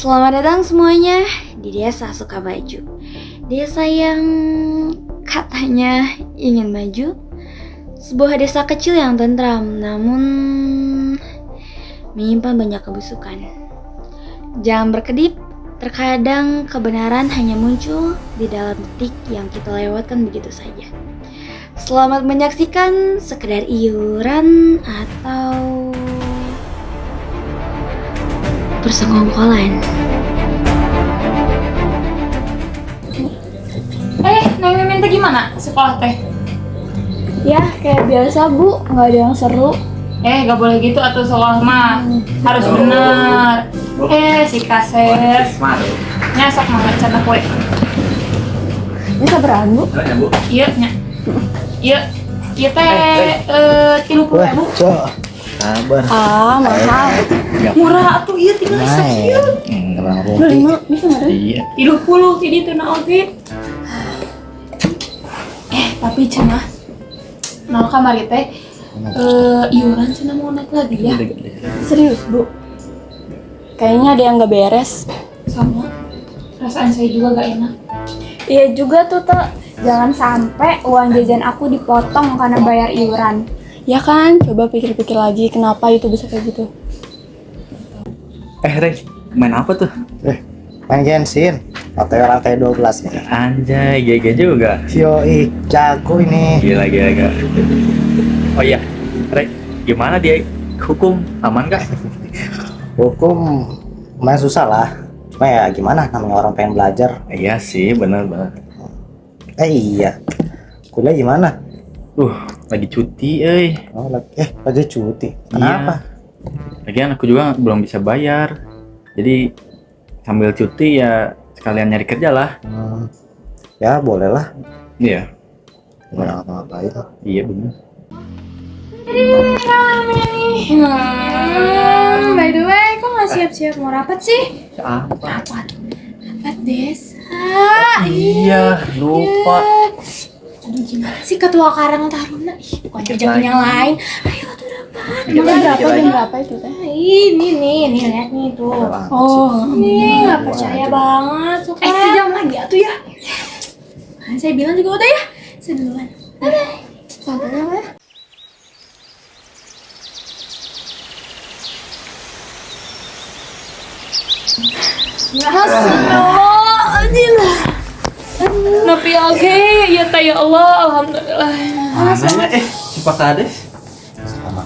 Selamat datang semuanya di Desa Sukabaju. Desa yang katanya ingin maju. Sebuah desa kecil yang tentram, namun menyimpan banyak kebusukan. Jangan berkedip, terkadang kebenaran hanya muncul di dalam detik yang kita lewatkan begitu saja. Selamat menyaksikan sekedar iuran atau persekongkolan. Neng Mimin teh gimana sekolah teh? Ya, kayak biasa Bu, nggak ada yang seru. Gak boleh gitu atuh sekolah mah. Harus bener. Si Kases. Nyasok mah canda kue. Ini sabaran Bu? Iya, nya. Iya teh 30.000. Sabar. Mahal. Murah atuh ieu tinggal sakieu. Terang Udah 5 bisa nggak ada? Iya. 30 ti ditu na oge. Tapi cenah nol kamari teh iuran cenah mau naik lagi ya. Serius Bu? Kayaknya ada yang nggak beres. Sama. Perasaan saya juga gak enak. Iya juga tuh jangan sampai uang jajan aku dipotong karena bayar iuran. Ya kan? Coba pikir-pikir lagi kenapa itu bisa kayak gitu. Rey, main apa tuh? Main Genshin. OTW rantai 12 nih. Anjay, GG juga. Yoi, jago ini. Gila. Oh iya, Rey, gimana dia hukum? Aman gak? Hukum lumayan susah lah. Cuma ya gimana, namanya orang pengen belajar. Iya sih, bener. Iya. Kuliah gimana? Lagi cuti, Lagi cuti. Kenapa? Lagian aku juga belum bisa bayar. Jadi sambil cuti ya sekalian nyari kerja lah. Ya boleh lah. Iya. Gimana ngapain? Iya bener. By the way, kok nggak siap-siap mau rapat sih? Apa? Rapat desa. Iya, lupa. Aduh gimana sih ketua Karang Taruna? Bukan kerjaan yang lain. Ayo tuh rapat. Emang jam berapa itu teh? Ini lihat nih tuh. Ini Nggak percaya banget tuh kan. sejam lagi atuh ya. Kan saya bilang juga udah ya. Saya duluan. Santai ya. Astagfirullahaladzim. Napi oge, ya teh ya Allah, alhamdulillah. Mananya si Pak Kades? Selamat.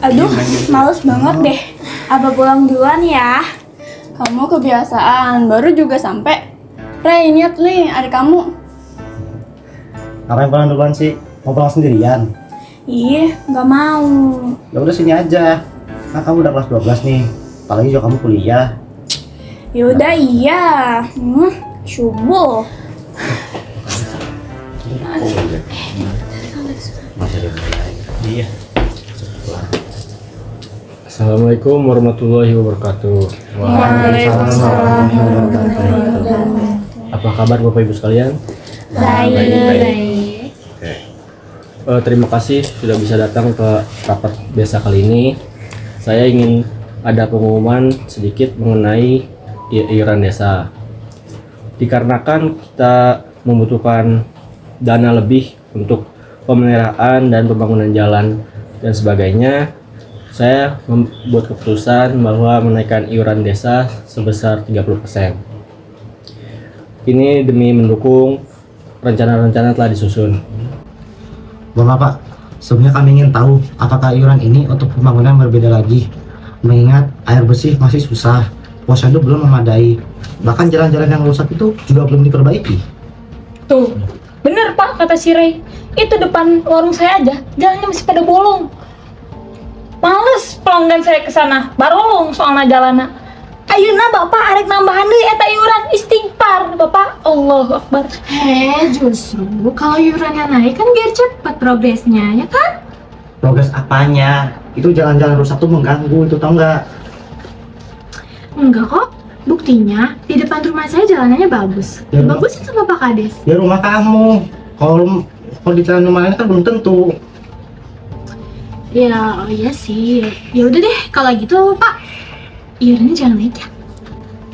Aduh, males banget deh. Abah pulang duluan ya. Kamu kebiasaan, baru juga sampai. Rey, ingat nih, adik kamu. Ngapain pulang duluan sih? Mau pulang sendirian? Ih, nggak mau. Ya udah sini aja. Nah kamu udah kelas 12 nih. Apalagi juga kamu kuliah. Yaudah iya. Syubuh. Iya. Assalamualaikum warahmatullahi wabarakatuh. Waalaikumsalam. Apa kabar Bapak Ibu sekalian? Baik. Terima kasih sudah bisa datang ke rapat desa kali ini. Saya ingin ada pengumuman sedikit mengenai iuran desa. Dikarenakan kita membutuhkan dana lebih untuk pemeliharaan dan pembangunan jalan dan sebagainya, saya membuat keputusan bahwa menaikkan iuran desa sebesar 30%. Ini demi mendukung rencana-rencana telah disusun. Bapak, sebelumnya kami ingin tahu apakah iuran ini untuk pembangunan berbeda lagi. Mengingat air bersih masih susah, posyandu belum memadai, bahkan jalan-jalan yang rusak itu juga belum diperbaiki. Tuh, bener Pak kata si Rey. Itu depan warung saya aja, jalannya masih pada bolong. Males pelanggan saya ke sana, barolong soalnya jalannya. Ayeuna Bapak arek nambahan deui eta iuran istighfar, Bapak. Allahu Akbar. Justru kalau iurannya naik kan biar cepat progresnya, ya kan? Progres apanya? Itu jalan-jalan rusak tuh mengganggu, itu tau nggak? Enggak kok. Buktinya di depan rumah saya jalanannya bagus. Ya, Bagusin sama Pak Kades. Ya rumah kamu. Kalau di jalan rumah lain kan belum tentu. Ya, oh iya sih. Ya udah deh, kalau gitu Pak, iurannya jangan naik ya.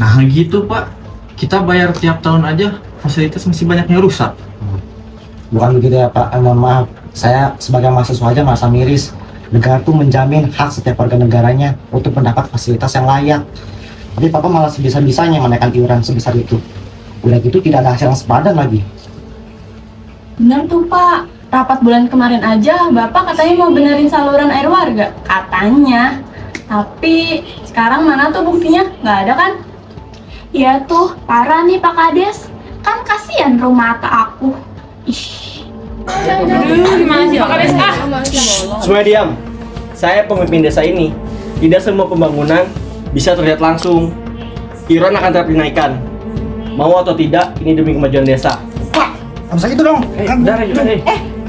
Nah gitu Pak, kita bayar tiap tahun aja fasilitas masih banyak yang rusak. Bukan begitu ya Pak, mohon maaf. Saya sebagai mahasiswa aja merasa miris. Negara tuh menjamin hak setiap warga negaranya untuk mendapat fasilitas yang layak. Tapi Papa malah sebisa-bisanya menaikkan iuran sebesar itu. Udah gitu tidak ada hasil yang sepadan lagi. Bener tuh Pak, rapat bulan kemarin aja Bapak katanya mau benerin saluran air warga. Katanya. Tapi sekarang mana tuh buktinya? Nggak ada kan? Iya tuh, parah nih Pak Kades. Kan kasihan rumah aku. Ih. Semua diam. Saya pemimpin desa ini. Tidak semua pembangunan bisa terlihat langsung. Iuran akan tetap dinaikkan. Mau atau tidak, ini demi kemajuan desa. Pak, harus gitu dong. Udah Rey,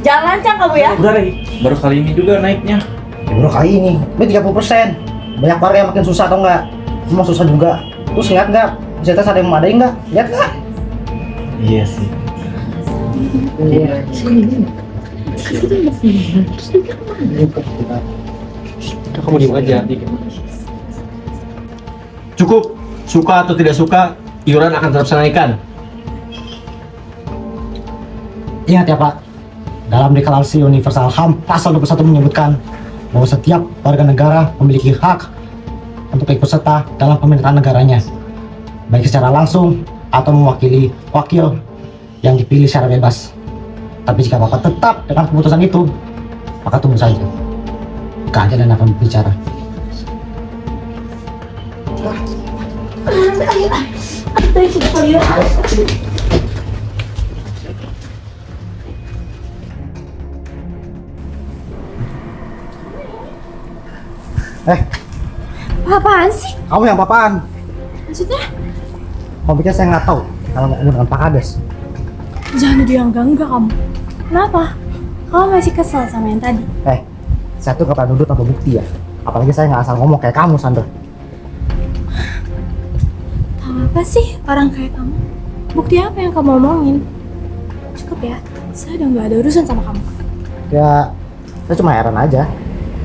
Jangan lancang kamu ya. udah Rey. Baru kali ini juga naiknya. Ya bro kali ini 30%. Banyak warga yang makin susah atau enggak? Semua susah juga. Terus lihat nggak? Fasilitas ada yang memadai nggak? Lihat nggak? Iya sih. Udah, kamu diem aja. Cukup. Suka atau tidak suka, iuran akan tetap saya naikkan. Ingat ya Pak, dalam Deklarasi Universal HAM pasal 21 menyebutkan bahwa setiap warga negara memiliki hak untuk ikut serta dalam pemerintahan negaranya, baik secara langsung atau mewakili wakil yang dipilih secara bebas. Tapi jika Bapak tetap dengan keputusan itu, maka tunggu saja. Keadilan akan berbicara. Apaan sih? Kamu yang apaan? Maksudnya? Kamu pikir saya nggak tahu kalau ngomong dengan Pak Kades? Jangan nuduh yang enggak kamu. Kenapa? Kamu masih kesel sama yang tadi? Saya tuh gak pernah duduk tanpa bukti ya. Apalagi saya nggak asal ngomong kayak kamu, Sandra. Tahu apa sih orang kayak kamu? Bukti apa yang kamu omongin? Cukup ya, saya udah nggak ada urusan sama kamu. Ya, saya cuma heran aja.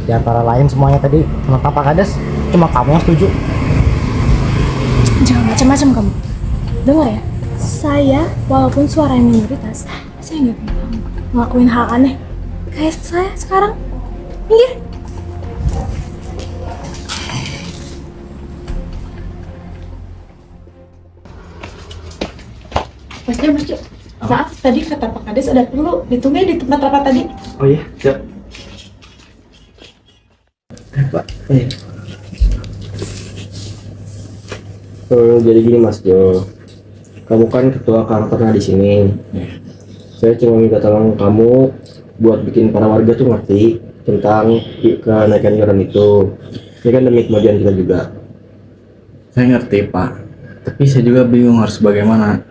Di antara lain semuanya tadi menentang Pak Kades, cuma kamu yang setuju. Jangan macam-macam kamu. Dengar ya, saya walaupun suara minoritas, saya nggak kayak kamu ngelakuin hal aneh kayak saya sekarang. Minggir. Mas Jo. Maaf, tadi kata Pak Kades ada perlu ditunggu di tempat rapat tadi. Oh iya, siap. Pak. Jadi gini Mas Jo, kamu kan ketua karakternya di sini. Saya cuma minta tolong kamu buat bikin para warga tuh ngerti tentang kenaikan iuran itu. Ini kan demi kemajuan kita juga. Saya ngerti Pak, tapi saya juga bingung harus bagaimana.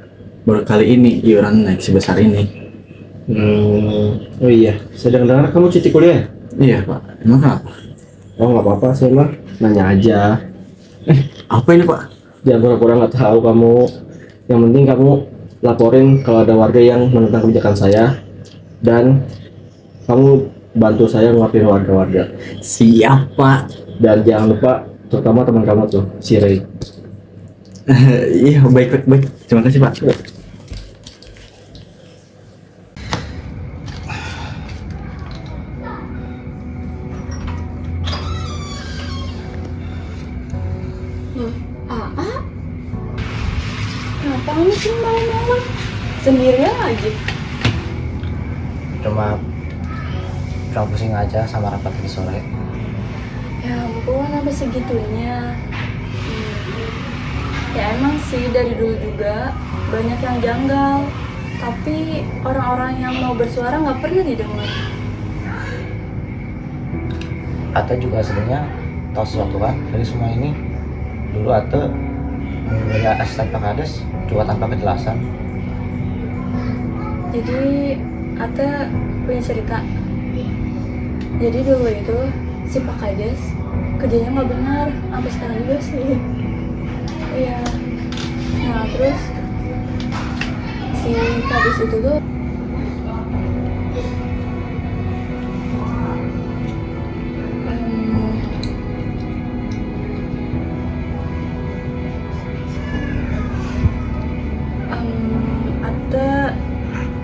Baru kali ini iuran naik sebesar ini. Oh iya, saya dengar kamu cuti kuliah. Iya Pak, emang kenapa? Oh nggak apa-apa, saya mah nanya aja. Apa ini Pak? Jangan pura-pura nggak tahu kamu. Yang penting kamu laporin kalau ada warga yang menentang kebijakan saya, dan kamu bantu saya ngapin warga-warga. Siap Pak. Dan jangan lupa, terutama teman kamu tuh, si Ray. Iya, baik. Terima kasih Pak. Kenapa kamu sih malam-malam? Sendirian lagi? Cuma pusing aja sama rapat di sore. Ya ampun, apa segitunya? Ya emang sih dari dulu juga banyak yang janggal, tapi orang-orang yang mau bersuara nggak pernah didengar. Ate juga sebenarnya tahu sesuatu kan dari semua ini. Dulu Ate menjadi asisten Pak Kades juga tanpa kejelasan. Jadi Ate punya cerita. Jadi dulu itu si Pak Kades kerjanya nggak benar, sampai sekarang juga sih. Iya. Nah terus si Kades itu tuh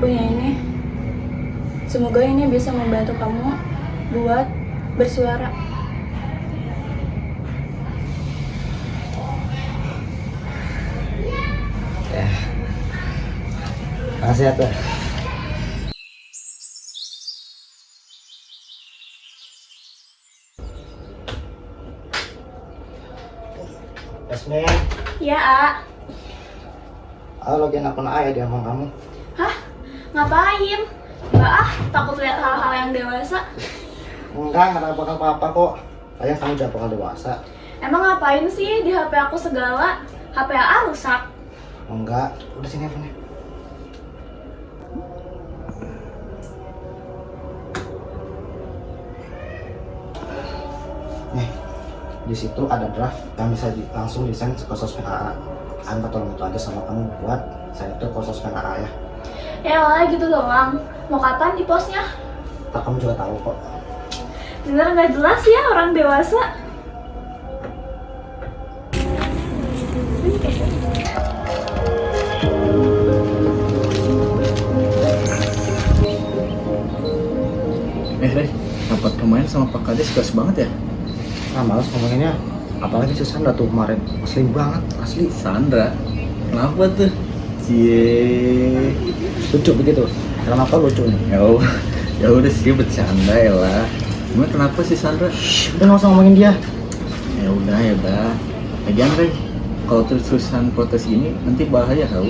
punya ini. Semoga ini bisa membantu kamu buat bersuara. Makasih ya, Teh. Yasmin, Ya, A. login akun A ya di handphone kamu. Hah? Ngapain? Enggak ah, takut lihat hal-hal yang dewasa. Enggak ada bakal apa-apa kok. Kayak kamu udah bakal dewasa. Emang ngapain sih di HP aku segala? HP A rusak. Enggak, udah sini handphonenya. Nih, di situ ada draft yang bisa langsung desain ke sosmed AA. Minta tolong itu aja sama kamu buat saya tuh ke sosmed AA ya. Ya lah gitu doang. Mau kapan di postnya? Tak kamu juga tahu kok. Bener nggak jelas ya orang dewasa. Rey, rapat kemarin sama Pak Kades gas banget ya? Nah, males ngomonginnya. Apalagi si Sandra tuh kemarin. Asli banget, asli. Sandra? Kenapa tuh? Cie. Lucu begitu. Kenapa lucu nih? Ya udah sih bercanda ya lah. Cuma kenapa sih Sandra? Udah nggak usah ngomongin dia. Ya udah. Lagian Rey, kalau terus-terusan protes gini nanti bahaya tau.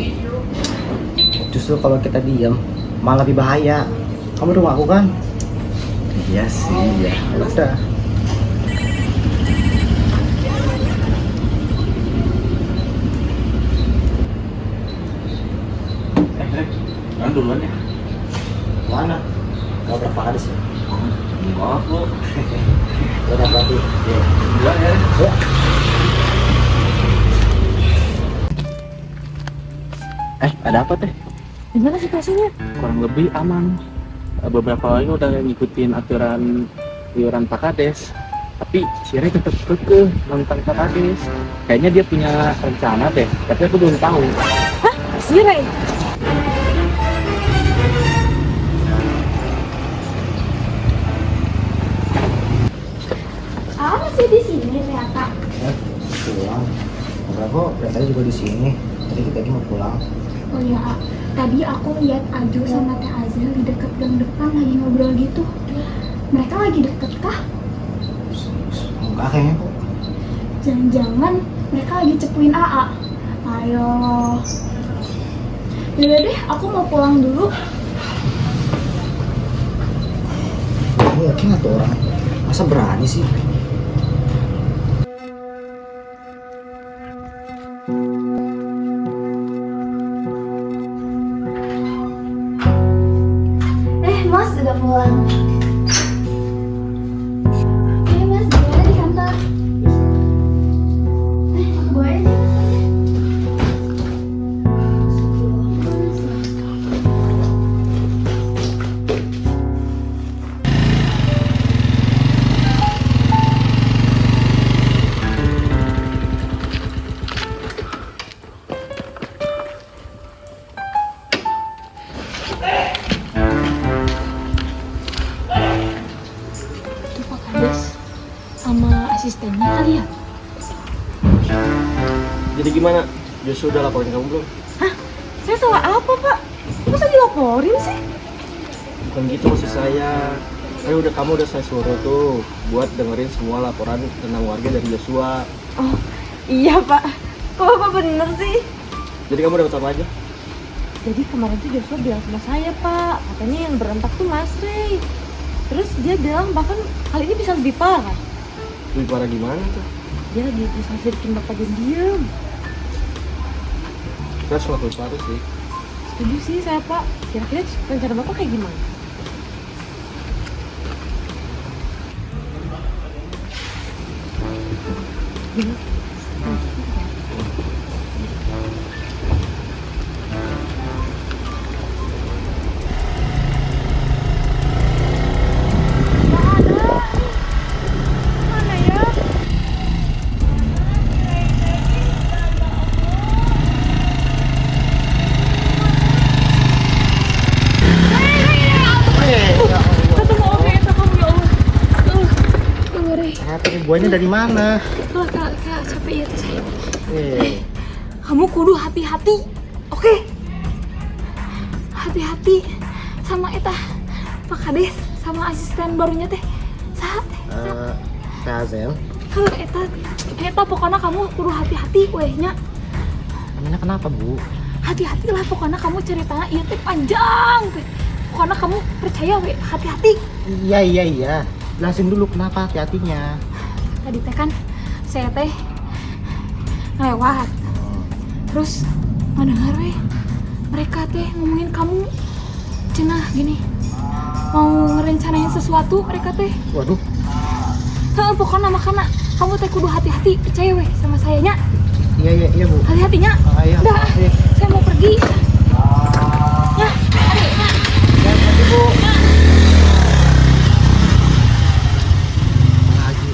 Justru kalau kita diam malah lebih bahaya. Kamu udah ngaku kan? Iya sih, ya. Udah. Rey, jangan duluan ya. Mana? Mau berapa kali sih? Maaf lo. Udah berarti. Duluan ya. Ya. Ada apa teh? Gimana situasinya? Kurang lebih aman. Beberapa lagi udah ngikutin aturan iuran Pak Kades. Tapi si Rey tetap kekeh nentang Pak Kades. Kayaknya dia punya rencana deh, tapi aku belum tahu. Si Rey. Ah masih di sini ternyata. Pulang. Enggak kok, tadi juga di sini. Tadi kita lagi mau pulang. Oh iya, A. Tadi aku lihat Aju sama Teh Azel di dekat gang depan lagi ngobrol gitu. Mereka lagi deket kah? Enggak kayaknya kok. Jangan-jangan mereka lagi cepuin AA. Ayo. Yaudah deh, aku mau pulang dulu. Mungkin atau orang. Masa berani sih? Mas udah pulang. Mas, gimana di kantor? Bawa aja Mas. Itu Pak Kades sama asistennya kali ya? Jadi gimana? Joshua udah laporin kamu belum? Saya salah apa Pak? Masa dilaporin sih? Bukan gitu maksud saya. Kamu udah saya suruh tuh buat dengerin semua laporan tentang warga dari Joshua. Oh iya Pak. Kok Bapak bener sih? Jadi kamu dapat apa aja? Jadi kemarin tuh Joshua bilang sama saya Pak, katanya yang berontak tuh Mas Rey. Terus dia bilang bahkan kali ini bisa lebih parah. Lebih parah gimana tuh? Dia lagi bisa bikin Bapak diam. Kita harus ngelakuin sesuatu sih. Setuju sih saya Pak. Kira-kira rencana Bapak kayak gimana? buahnya dari mana? Kak, capek ya saya. Kamu kudu hati-hati, oke? Hati-hati sama eta Pak Kades sama asisten barunya teh. Saat Kazel. Eta pokoknya kamu kudu hati-hati wehnya. Namanya kenapa, Bu? Hati-hatilah pokoknya kamu ceritanya ieu teh panjang teh. Pokoknya kamu percaya we, hati-hati. Iya. Jelasin dulu kenapa hati-hatinya. Tadi teh kan saya teh ngelewat. Terus ngedengar we mereka teh ngomongin kamu cenah gini. Mau ngerencanain sesuatu mereka teh. Waduh. Pokoknya makanya kamu teh kudu hati-hati, percaya weh sama sayanya. Iya, Bu. Hati-hatinya. Iya. Udah, saya mau pergi. Ya, adiknya. Ya, hati, Bu. Lagi.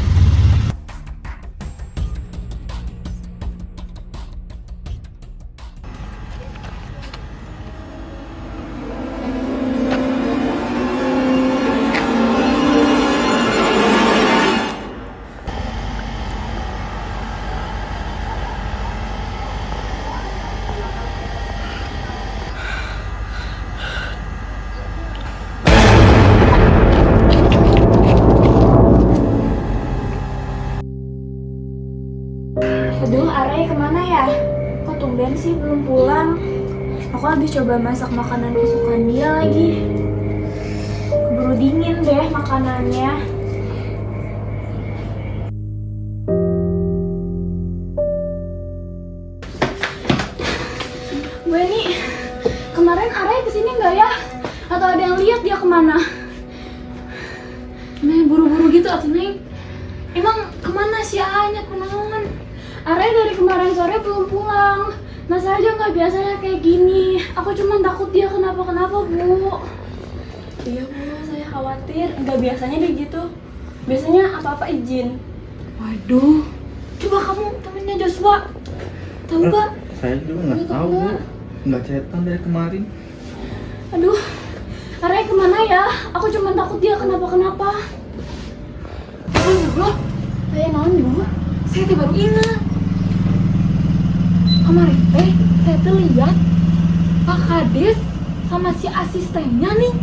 Aduh, Are kemana ya? Kok tumben sih belum pulang? Aku habis coba masak makanan kesukaan dia lagi. Keburu dingin deh makanannya. Bu Eni, kemarin Are kesini nggak ya? Atau ada yang lihat dia kemana? Neng, buru-buru gitu atuh Neng. Emang kemana sih Anya kunaon? Are dari kemarin sore belum pulang. Masa aja nggak biasanya kayak gini. Aku cuma takut dia kenapa-kenapa, Bu. Iya Bu, saya khawatir. Nggak biasanya dia gitu. Biasanya apa-apa izin. Waduh, coba kamu temennya Joshua. Tahu gak? Saya juga nggak tahu, Bu. Nggak chatan dari kemarin. Aduh, Are kemana ya? Aku cuma takut dia kenapa-kenapa. Loh, saya naon Bu? Saya teh baru ingat. Kemarin teh saya tuh lihat Pak Kades sama si asistennya nih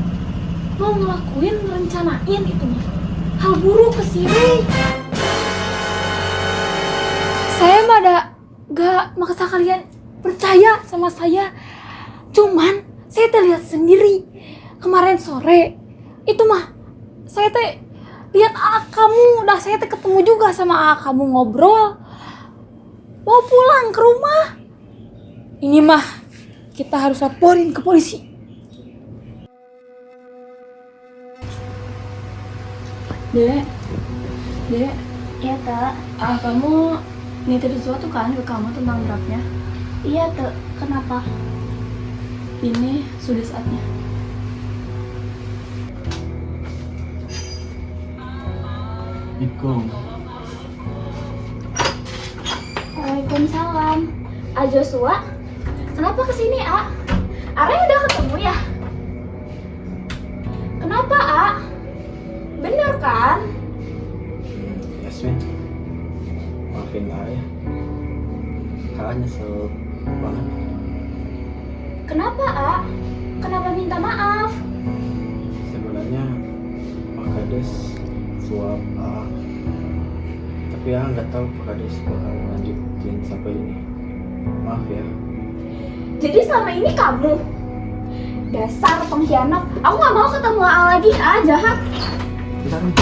mau ngelakuin ngerencanain itu mah hal buruk ke si Ray. Saya mah gak maksa kalian percaya sama saya. Cuman saya teh lihat sendiri kemarin sore itu mah saya teh lihat kamu, dah saya teh ketemu juga sama kamu ngobrol. Mau pulang ke rumah. Ini mah kita harus laporin ke polisi. Dek. Iya, Kak. Kamu nitip sesuatu kan ke kamu tentang draftnya? Iya, Kak. Kenapa? Ini sudah saatnya. Assalamualaikum. Waalaikumsalam. Joshua, kenapa kesini, A? Are udah ketemu ya? Kenapa, A? Bener kan? Yasmin, maafin Are. Kakak nyesel banget. Kenapa, A? Kenapa minta maaf? Sebenarnya Pak Kades suap A, tapi A nggak tahu Pak Kades bakal lanjutin sampai ini. Maaf ya. Jadi selama ini kamu dasar pengkhianat. Aku nggak mau ketemu A lagi, A jahat. Bentar nih.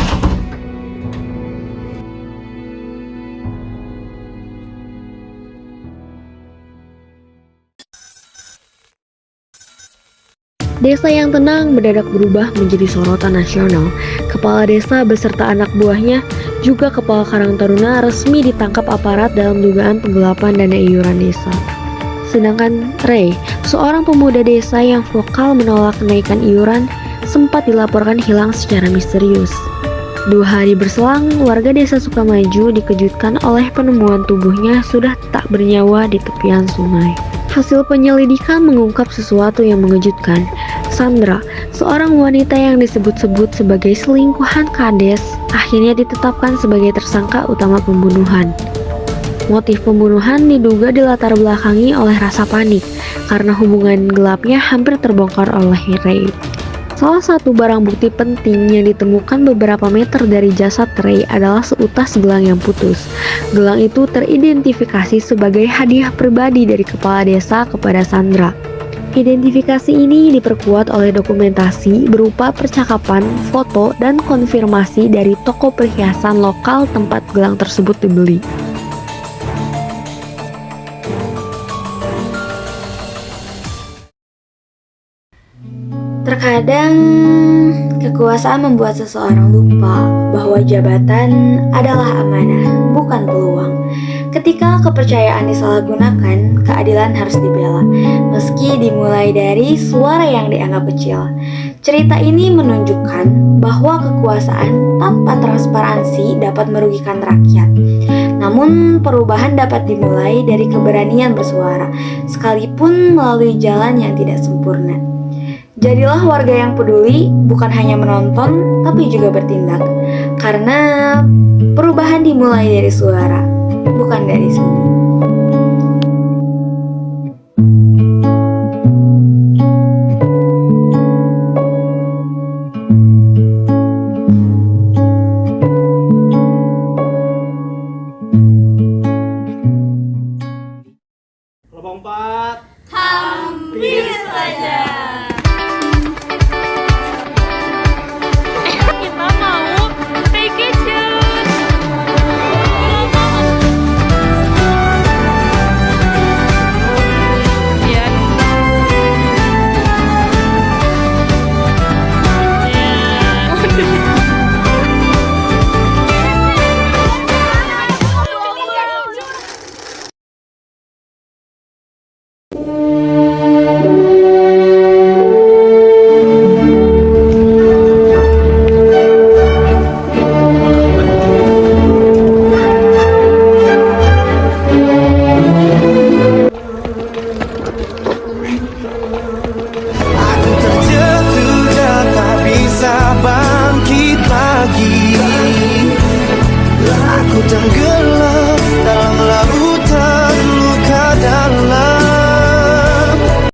Desa yang tenang mendadak berubah menjadi sorotan nasional. Kepala desa beserta anak buahnya, juga Kepala Karang Taruna resmi ditangkap aparat dalam dugaan penggelapan dana iuran desa. Sedangkan Ray, seorang pemuda desa yang vokal menolak kenaikan iuran, sempat dilaporkan hilang secara misterius. 2 hari berselang, warga desa Sukamaju dikejutkan oleh penemuan tubuhnya sudah tak bernyawa di tepian sungai. Hasil penyelidikan mengungkap sesuatu yang mengejutkan. Sandra, seorang wanita yang disebut-sebut sebagai selingkuhan Kades, akhirnya ditetapkan sebagai tersangka utama pembunuhan. Motif pembunuhan diduga dilatar belakangi oleh rasa panik karena hubungan gelapnya hampir terbongkar oleh Ray. Salah satu barang bukti penting yang ditemukan beberapa meter dari jasad Ray adalah seutas gelang yang putus. Gelang itu teridentifikasi sebagai hadiah pribadi dari kepala desa kepada Sandra. Identifikasi ini diperkuat oleh dokumentasi berupa percakapan, foto, dan konfirmasi dari toko perhiasan lokal tempat gelang tersebut dibeli. Terkadang kekuasaan membuat seseorang lupa bahwa jabatan adalah amanah, bukan peluang. Ketika kepercayaan disalahgunakan, keadilan harus dibela, meski dimulai dari suara yang dianggap kecil. Cerita ini menunjukkan bahwa kekuasaan tanpa transparansi dapat merugikan rakyat. Namun, perubahan dapat dimulai dari keberanian bersuara, sekalipun melalui jalan yang tidak sempurna. Jadilah warga yang peduli, bukan hanya menonton, tapi juga bertindak. Karena perubahan dimulai dari suara, bukan dari sini.